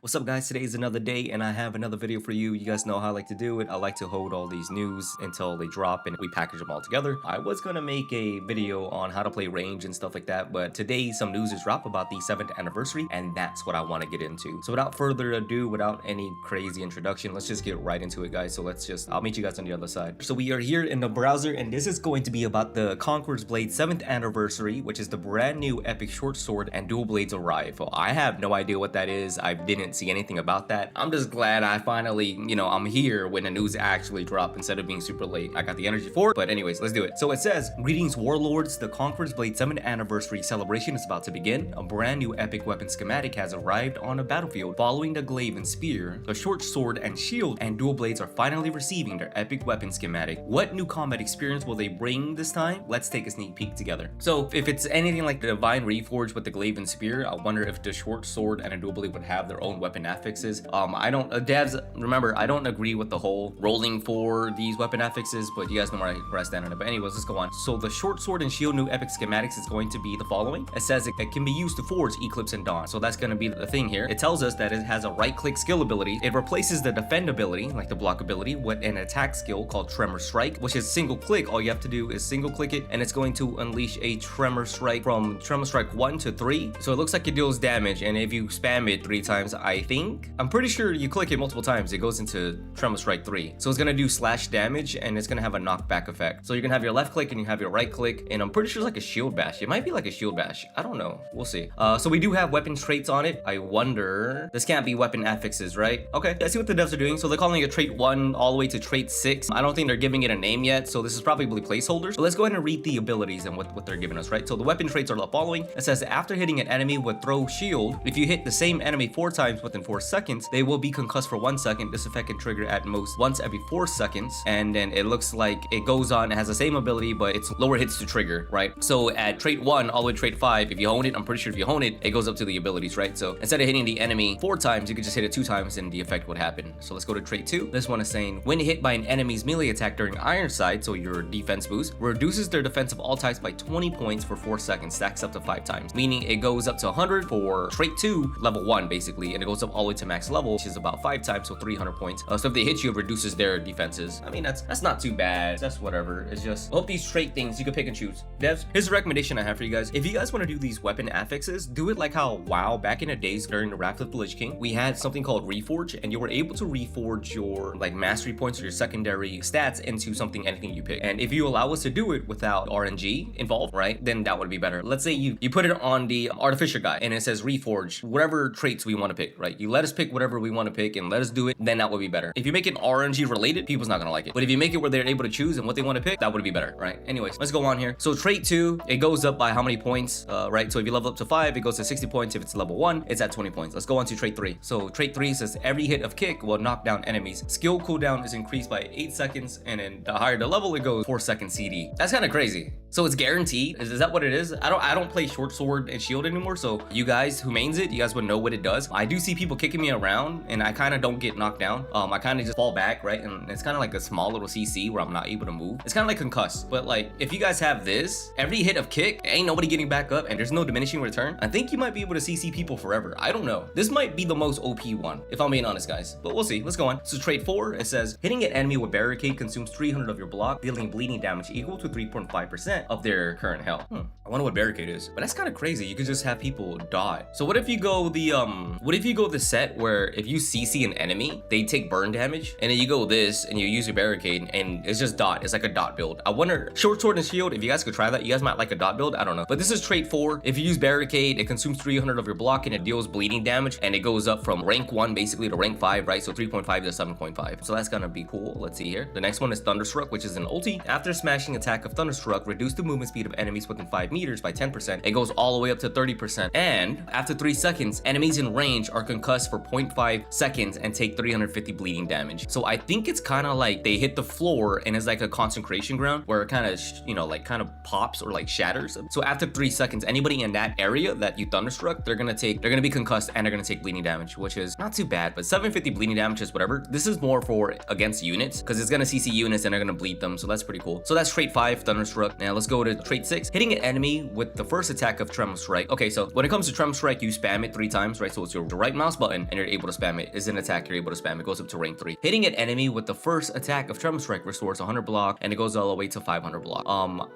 What's up guys, today is another day and I have another video for you. You guys know how I like to do it. I like to hold all these news until they drop and we package them all together. I was gonna make a video on how to play range and stuff like that, but today some news has dropped about the 7th anniversary and that's what I want to get into. So without further ado, without any crazy introduction, let's just get right into it guys. So I'll meet you guys on the other side. So we are here in the browser and this is going to be about the Conqueror's Blade 7th anniversary, which is the brand new epic short sword and dual blades arrive. Well, I have no idea what that is. I didn't see anything about that. I'm just glad I finally, I'm here when the news actually dropped instead of being super late. I got the energy for it, but anyways, let's do it. So it says, greetings warlords, the Conqueror's Blade 7th anniversary celebration is about to begin. A brand new epic weapon schematic has arrived on a battlefield. Following the glaive and spear, the short sword and shield and dual blades are finally receiving their epic weapon schematic. What new combat experience will they bring this time? Let's take a sneak peek together. So if it's anything like the Divine Reforged with the glaive and spear, I wonder if the short sword and a dual blade would have their own weapon affixes. Devs, remember, I don't agree with the whole rolling for these weapon affixes, but you guys know where I stand on it. But anyways, let's go on. So the short sword and shield new epic schematics is going to be the following. It says it can be used to forge Eclipse and Dawn. So that's going to be the thing here. It tells us that it has a right click skill ability. It replaces the defend ability, like the block ability, with an attack skill called Tremor Strike, which is single click. All you have to do is single click it, and it's going to unleash a Tremor Strike from Tremor Strike 1 to 3. So it looks like it deals damage, and if you spam it 3 times, I'm pretty sure you click it multiple times, it goes into Tremor Strike 3. So it's gonna do slash damage, and it's gonna have a knockback effect. So you're gonna have your left click and you have your right click, and I'm pretty sure it's like a shield bash. It might be like a shield bash. I don't know. We'll see. So we do have weapon traits on it. I wonder, this can't be weapon affixes, right? Okay, let's see what the devs are doing. So they're calling it trait 1 all the way to trait 6. I don't think they're giving it a name yet, so this is probably placeholders. But let's go ahead and read the abilities and what they're giving us, right? So the weapon traits are the following. It says after hitting an enemy with throw shield, if you hit the same enemy 4 times within 4 seconds, they will be concussed for 1 second. This effect can trigger at most once every 4 seconds, and then it looks like it goes on. It has the same ability, but it's lower hits to trigger, right? So at trait 1 all the way to trait 5, if you hone it, I'm pretty sure if you hone it, it goes up to the abilities, right? So instead of hitting the enemy 4 times, you could just hit it 2 times and the effect would happen. So let's go to trait 2. This one is saying when hit by an enemy's melee attack during Ironside, so your defense boost, reduces their defense of all types by 20 points for 4 seconds, stacks up to 5 times, meaning it goes up to 100 for trait 2 level 1 basically, and it goes up all the way to max level, which is about 5 times, so 300 points. So if they hit you, it reduces their defenses. I mean, that's not too bad. That's whatever. It's just, I hope these trait things you can pick and choose. Devs, here's a recommendation I have for you guys. If you guys want to do these weapon affixes, do it like how WoW back in the days during the Wrath of the Lich King, we had something called Reforge, and you were able to reforge your like mastery points or your secondary stats into anything you pick. And if you allow us to do it without RNG involved, right, then that would be better. Let's say you put it on the artificer guy and it says reforge whatever traits we want to pick, right? You let us pick whatever we want to pick and let us do it, then that would be better. If you make it RNG related, people's not gonna like it. But if you make it where they're able to choose and what they want to pick, that would be better, right? Anyways, let's go on here. So trait 2, it goes up by how many points, right? So if you level up to 5, it goes to 60 points. If it's level 1, it's at 20 points. Let's go on to trait 3. So trait 3 says every hit of kick will knock down enemies. Skill cooldown is increased by 8 seconds, and then the higher the level, it goes 4 second CD. That's kind of crazy. So it's guaranteed. Is that what it is? I don't play short sword and shield anymore, so you guys who mains it, you guys would know what it does. I do see people kicking me around and I kind of don't get knocked down. I kind of just fall back, right? And it's kind of like a small little CC where I'm not able to move. It's kind of like concuss. But like if you guys have this, every hit of kick, ain't nobody getting back up and there's no diminishing return, I think you might be able to CC people forever. I don't know. This might be the most OP one, if I'm being honest, guys. But we'll see. Let's go on. So trait 4, it says hitting an enemy with barricade consumes 300 of your block, dealing bleeding damage equal to 3.5% of their current health. I wonder what barricade is, but that's kind of crazy. You could just have people die. So what if you go the set where if you CC an enemy, they take burn damage, and then you go this and you use your barricade and it's just dot. It's like a dot build. I wonder, short sword and shield, if you guys could try that, you guys might like a dot build. I don't know. But this is trait 4. If you use barricade, it consumes 300 of your block and it deals bleeding damage, and it goes up from rank 1 basically to rank 5, right? So 3.5 to 7.5. So that's gonna be cool. Let's see here. The next one is Thunderstruck, which is an ulti. After smashing attack of Thunderstruck, reduce the movement speed of enemies within 5 meters by 10%. It goes all the way up to 30%. And after 3 seconds, enemies in range are concussed for 0.5 seconds and take 350 bleeding damage. So I think it's kind of like they hit the floor and it's like a concentration ground where it kind of, kind of pops or like shatters. So after 3 seconds, anybody in that area that you Thunderstruck, they're gonna be concussed and they're gonna take bleeding damage, which is not too bad. But 750 bleeding damage is whatever. This is more for against units because it's gonna CC units and they're gonna bleed them. So that's pretty cool. So that's trait 5, Thunderstruck. Now let's go to trait 6. Hitting an enemy enemy with the first attack of Trem Strike. Okay, so when it comes to Trem Strike, you spam it 3 times, right? So it's your right mouse button and you're able to spam it. Is an attack, you're able to spam it. Goes up to rank 3. Hitting an enemy with the first attack of Trem Strike restores 100 block and it goes all the way to 500 block.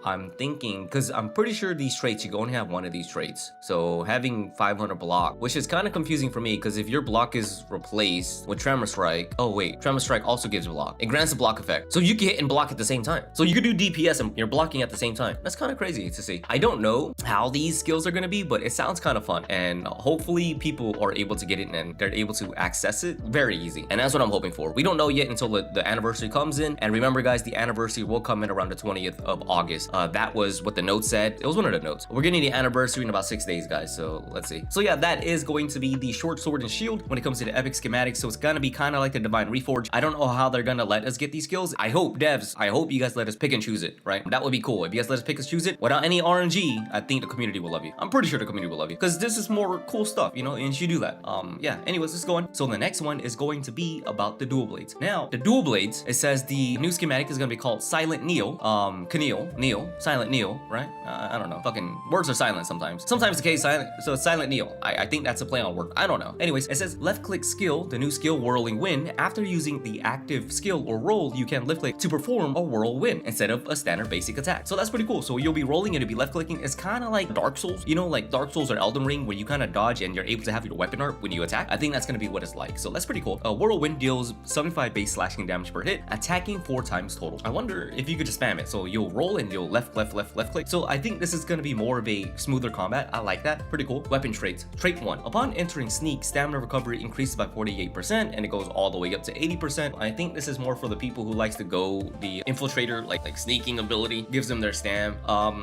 I'm thinking, because I'm pretty sure these traits, you can only have one of these traits. So having 500 block, which is kind of confusing for me, because if your block is replaced with Tremor Strike, oh wait, Tremor Strike also gives block. It grants a block effect. So you can hit and block at the same time. So you could do DPS and you're blocking at the same time. That's kind of crazy to see. I don't know how these skills are going to be, but it sounds kind of fun. And hopefully people are able to get it and they're able to access it very easy. And that's what I'm hoping for. We don't know yet until the anniversary comes in. And remember guys, the anniversary will come in around the 20th of August. That was what the note said. It was one of the notes. We're getting the anniversary in about 6 days, guys. So let's see. So yeah, that is going to be the short sword and shield when it comes to the epic schematics. So it's gonna be kind of like the Divine Reforge. I don't know how they're gonna let us get these skills. I hope devs, I hope you guys let us pick and choose it, right? That would be cool. If you guys let us pick and choose it without any RNG, I think the community will love you. I'm pretty sure the community will love you because this is more cool stuff, you know, and you should do that. Yeah, anyways, let's go on. So the next one is going to be about the dual blades. Now, the dual blades, it says the new schematic is gonna be called Silent Neil, Silent Neil, right? I don't know. Fucking words are silent sometimes. Sometimes the case silent, so it's Silent Neil. I think that's a play on word. I don't know. Anyways, it says left click skill, the new skill Whirling Wind. After using the active skill or roll, you can left click to perform a whirlwind instead of a standard basic attack. So that's pretty cool. So you'll be rolling and you'll be left clicking. It's kind of like Dark Souls, you know, like Dark Souls or Elden Ring, where you kind of dodge and you're able to have your weapon art when you attack. I think that's gonna be what it's like. So that's pretty cool. Whirlwind deals 75 base slashing damage per hit, attacking 4 times total. I wonder if you could just spam it. So you'll roll and you'll left click. So I think this is gonna be more of a smoother combat. I like that. Pretty cool. Weapon traits. Trait 1. Upon entering sneak, stamina recovery increases by 48% and it goes all the way up to 80%. I think this is more for the people who likes to go the infiltrator, like sneaking ability, gives them their stam.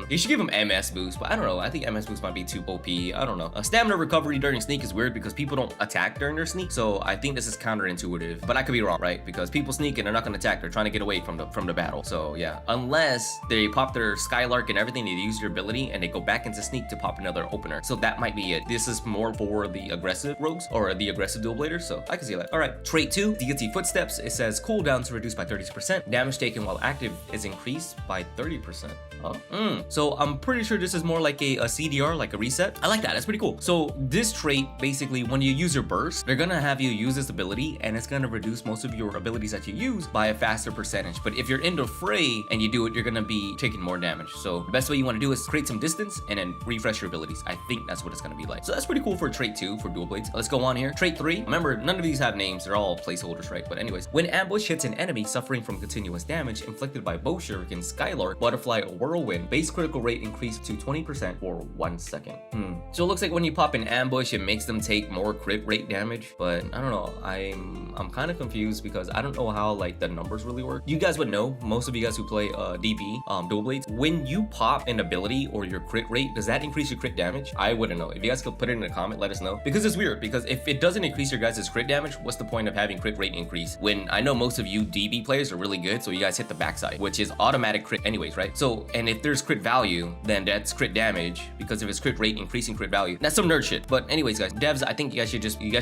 You should give them MS boost, but I don't know. I think MS boost might be too OP. I don't know. Stamina recovery during sneak is weird because people don't attack during their sneak. So I think this is counterintuitive, but I could be wrong, right? Because people sneak and they're not gonna attack. They're trying to get away from the battle. So yeah, unless they pop their Skylark and everything, they use your ability and they go back into sneak to pop another opener. So that might be it. This is more for the aggressive rogues or the aggressive dual bladers. So I can see that. All right, trait 2, deity footsteps. It says cooldowns reduced by 30%. Damage taken while active is increased by 30%. So I'm pretty sure this is more like a CDR, like a reset. I like that. That's pretty cool. So this trait, basically, when you use your burst, they're gonna have you use this ability and it's gonna reduce most of your abilities that you use by a faster percentage. But if you're in the fray and you do it, you're gonna be taking more damage. So the best way you want to do is create some distance and then refresh your abilities. I think that's what it's gonna be like. So that's pretty cool for trait 2 for dual blades. Let's go on here. Trait 3. Remember, none of these have names. They're all placeholders, right? But anyways, when ambush hits an enemy suffering from continuous damage inflicted by bow shuriken, Skylark, butterfly, or whirlwind, base critical rate increased to 20% for 1 second. So it looks like when you pop an ambush, it makes them take more crit rate damage. But I don't know. I'm kind of confused because I don't know how like the numbers really work. You guys would know. Most of you guys who play DB, dual blades, when you pop an ability or your crit rate, does that increase your crit damage? I wouldn't know. If you guys could put it in a comment, let us know, because it's weird. Because if it doesn't increase your guys' crit damage, what's the point of having crit rate increase when I know most of you DB players are really good, so you guys hit the backside, which is automatic crit anyways, right? So, and if there's crit value, then that's crit damage, because if it's crit rate increasing crit value, that's some nerd shit. But anyways, guys, devs, I think you guys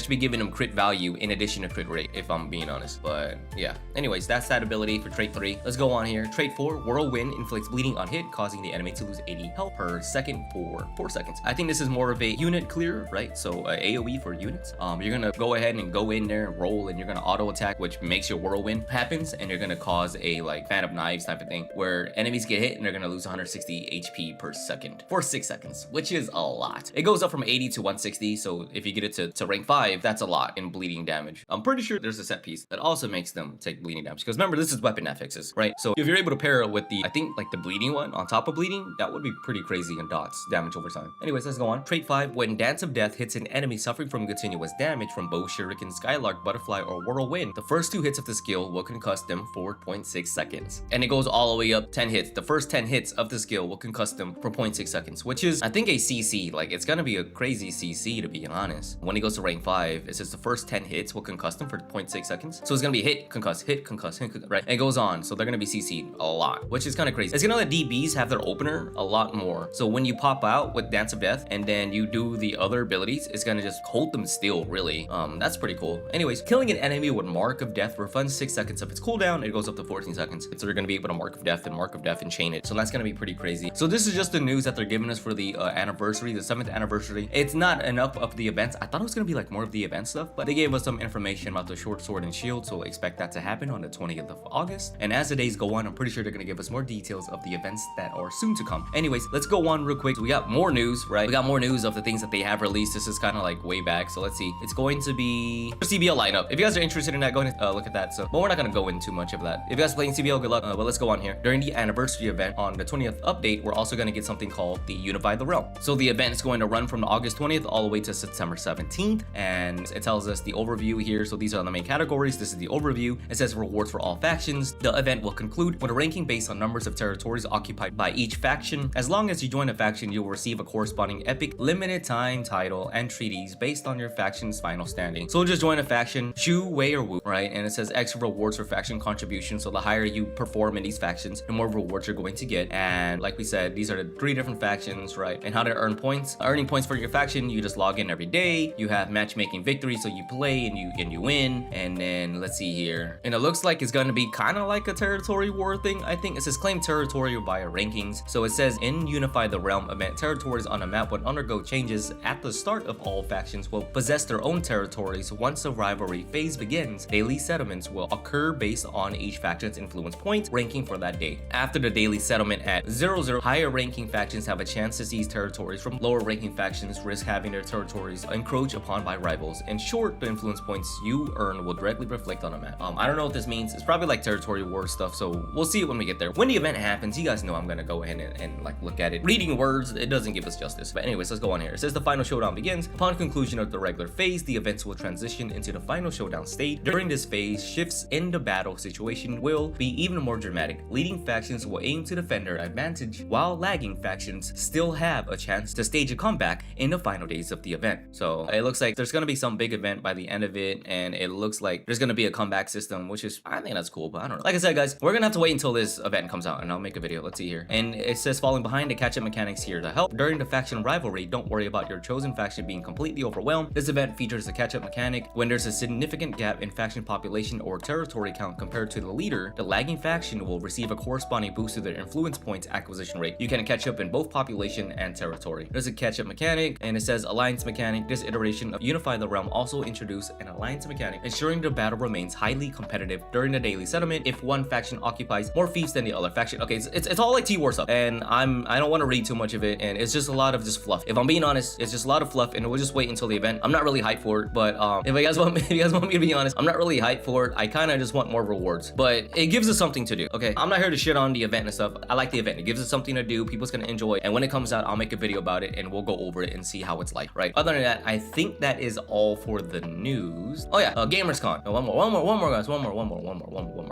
should be giving them crit value in addition to crit rate, if I'm being honest. But yeah, anyways, that's that ability for trait 3. Let's go on here. Trait 4, whirlwind inflicts bleeding on hit, causing the enemy to lose 80 health per second for 4 seconds. I think this is more of a unit clear, right? So AoE for units. You're gonna go ahead and go in there and roll, and you're gonna auto attack, which makes your whirlwind happens, and you're gonna cause a like fan of knives type of thing, where enemies get hit and they're gonna lose 160 HP per second for 6 seconds, which is a lot. It goes up from 80 to 160, so if you get it to rank 5, that's a lot in bleeding damage. I'm pretty sure there's a set piece that also makes them take bleeding damage, because remember, this is weapon affixes, right? So if you're able to pair it with the, I think like the bleeding one on top of bleeding, that would be pretty crazy in dots damage over time. Anyways, let's go on. Trait 5, when Dance of Death hits an enemy suffering from continuous damage from bow, shuriken, skylark, butterfly, or whirlwind, the first 2 hits of the skill will concuss them for 0.6 seconds. And it goes all the way up 10 hits. The first 10 hits of the skill will concuss them for 0.6 seconds, which is, I think, a CC. Like, it's gonna be a crazy CC, to be honest. When it goes to rank 5, it says the first 10 hits will concuss them for 0.6 seconds. So it's gonna be hit, concuss, right? And it goes on. So they're gonna be CC'd a lot, which is kind of crazy. It's gonna let DBs have their opener a lot more. So when you pop out with Dance of Death and then you do the other abilities, it's gonna just hold them still, really. That's pretty cool. Anyways, killing an enemy with Mark of Death refunds 6 seconds of its cooldown. It goes up to 14 seconds. So you're gonna be able to Mark of Death and chain it. So that's gonna be pretty crazy. So this is just the news that they're giving us for the anniversary, the 7th anniversary. It's not enough of the events. I thought it was gonna be like more of the event stuff, but they gave us some information about the short sword and shield, so expect that to happen on the 20th of August. And as the days go on, I'm pretty sure they're gonna give us more details of the events that are soon to come. Anyways, let's go on real quick. We got more news, right? We got more news of the things that they have released. This is kind of like way back, so let's see. It's going to be CBL lineup. If you guys are interested in that, go ahead and look at that. So, but we're not gonna go into too much of that. If you guys are playing CBL, good luck. But let's go on here. During the anniversary event on the 20th update, we're also gonna get something called the Unify the Realm. So the event is going to run from August 20th all the way to September 17th, and it tells us the overview here. So these are the main categories. This is the overview. It says rewards for all factions. The event will conclude with a ranking based on numbers of territories occupied by each faction. As long as you join a faction, you'll receive a corresponding epic limited time title and treaties based on your faction's final standing. So just join a faction, Shu, Wei, or Wu, right? And it says extra rewards for faction contribution. So the higher you perform in these factions, the more rewards you're going to get. And like we said, these are the 3 different factions, right? And how to earn points. Earning points for your faction, you just log in every day. You have matchmaking victory, so you play and you win. And then let's see here. And it looks like it's gonna be kind of like a territory war thing. I think it says claim territory via rankings. So it says in Unify the Realm event, territories on a map would undergo changes at the start of all factions will possess their own territories. Once the rivalry phase begins, daily settlements will occur based on each faction's influence point ranking for that day. After the daily settlement at 0-0, higher ranking factions have a chance to seize territories from lower ranking factions, risk having their territories encroached upon by rivals. In short, the influence points you earn will directly reflect on a map. I don't know what this means. It's probably like territory war stuff, so we'll see it when we get there. When the event happens, you guys know I'm gonna go ahead and like look at it. Reading words, it doesn't give us justice. But anyways, let's go on here. It says the final showdown begins. Upon conclusion of the regular phase, the events will transition into the final showdown stage. During this phase, shifts in the battle situation will be even more dramatic. Leading factions will aim to defend their advantage, while lagging factions still have a chance to stage a comeback in the final days of the event. So it looks like there's gonna be some big event by the end of it, and it looks like there's gonna be a comeback system, which is, I think that's cool, but I don't know. Like I said, guys, we're gonna have to wait until this event comes out and I'll make a video. Let's see here. And it says falling behind, the catch-up mechanics here to help. During the faction rivalry, don't worry about your chosen faction being completely overwhelmed. This event features a catch-up mechanic. When there's a significant gap in faction population or territory count compared to the leader, the lagging faction will receive a corresponding boost to their influence points acquisition rate. You can catch up in both population and territory. There's a catch-up mechanic, and it says alliance mechanic. This iteration of Unify the Realm also introduced an alliance mechanic, ensuring the battle remains highly competitive during the daily settlement if one faction occupies more fiefs than the other faction. Okay, it's all like T-War stuff, and I don't want to read too much of it, and it's just a lot of just fluff. If I'm being honest, it's just a lot of fluff, and we'll just wait until the event. I'm not really hyped for it, but if you guys want me to be honest, I'm not really hyped for it. I kind of just want more rewards, but it gives us something to do. Okay, I'm not here to shit on the event and stuff. I like the event. It gives us something to do. People's gonna enjoy, and when it comes out, I'll make a video about it, and we'll go over it and see how it's like, right? Other than that, I think that is all for the news. Oh yeah, GamersCon. Oh, one more, guys. One more.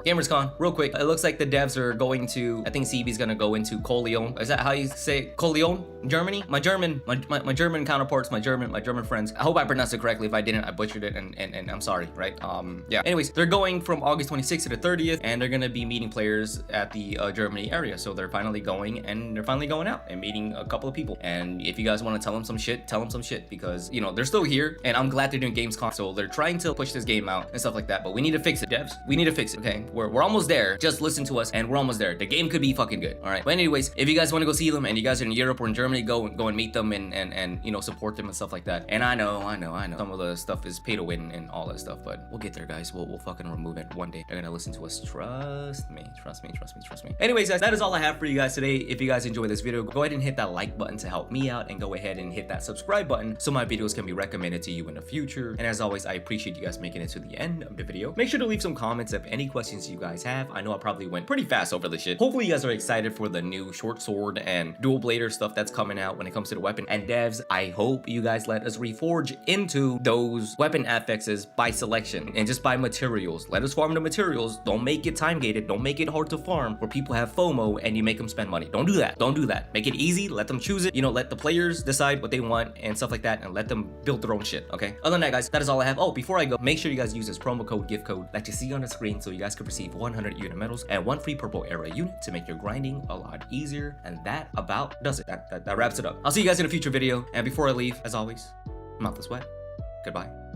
GamersCon, real quick. It looks like the devs are going to, I think CB's gonna go into Cologne. Is that how you say it? Cologne, Germany? My German counterparts, my German friends. I hope I pronounced it correctly. If I didn't, I butchered it, and I'm sorry, right? Yeah. Anyways, they're going from August 26th to the 30th, and they're gonna be meeting players at the Germany area. So they're finally going, and they're finally going out and meeting a couple of people. And if you guys want to tell them some shit, because you know they're still here, and I'm glad they're doing Gamescom. So they're trying to push this game out and stuff like that. But we need to fix it, devs. We need to fix it. Okay, we're almost there. Just listen to us, and we're almost there. The game could be fucking good. All right. But anyways, if you guys want to go see them, and you guys are in Europe or in Germany, go and meet them and you know support them and stuff like that. And I know some of the stuff is pay to win and all that stuff, but we'll get there, guys. We'll fucking remove it one day. They're gonna listen to us. Trust me. Anyways, guys, that is all I have for you guys today. If you guys enjoyed this video, go ahead and hit that like button to help me out, and go ahead and hit that subscribe button so my videos can be recommended to you in the future. And as always, I appreciate you guys making it to the end of the video. Make sure to leave some comments of any questions you guys have. I know I probably went pretty fast over the shit. Hopefully you guys are excited for the new short sword and dual blader stuff that's coming out when it comes to the weapon. And devs, I hope you guys let us reforge into those weapon affixes by selection and just by materials. Let us farm the materials. Don't make it time gated. Don't make it hard to farm where people have FOMO and you make them spend money. Don't do that. Don't do that. Make it easy. Let them choose it. You know, let the players decide what they want and stuff like that, and let them build their own shit. Okay. Other than that, guys, that is all I have. Oh, before I go, make sure you guys use this promo code, gift code that you see on the screen, so you guys can receive 100 unit medals and 1 free purple era unit to make your grinding a lot easier. And that about does it. That wraps it up. I'll see you guys in a future video. And before I leave, as always, I'm out this way. Goodbye.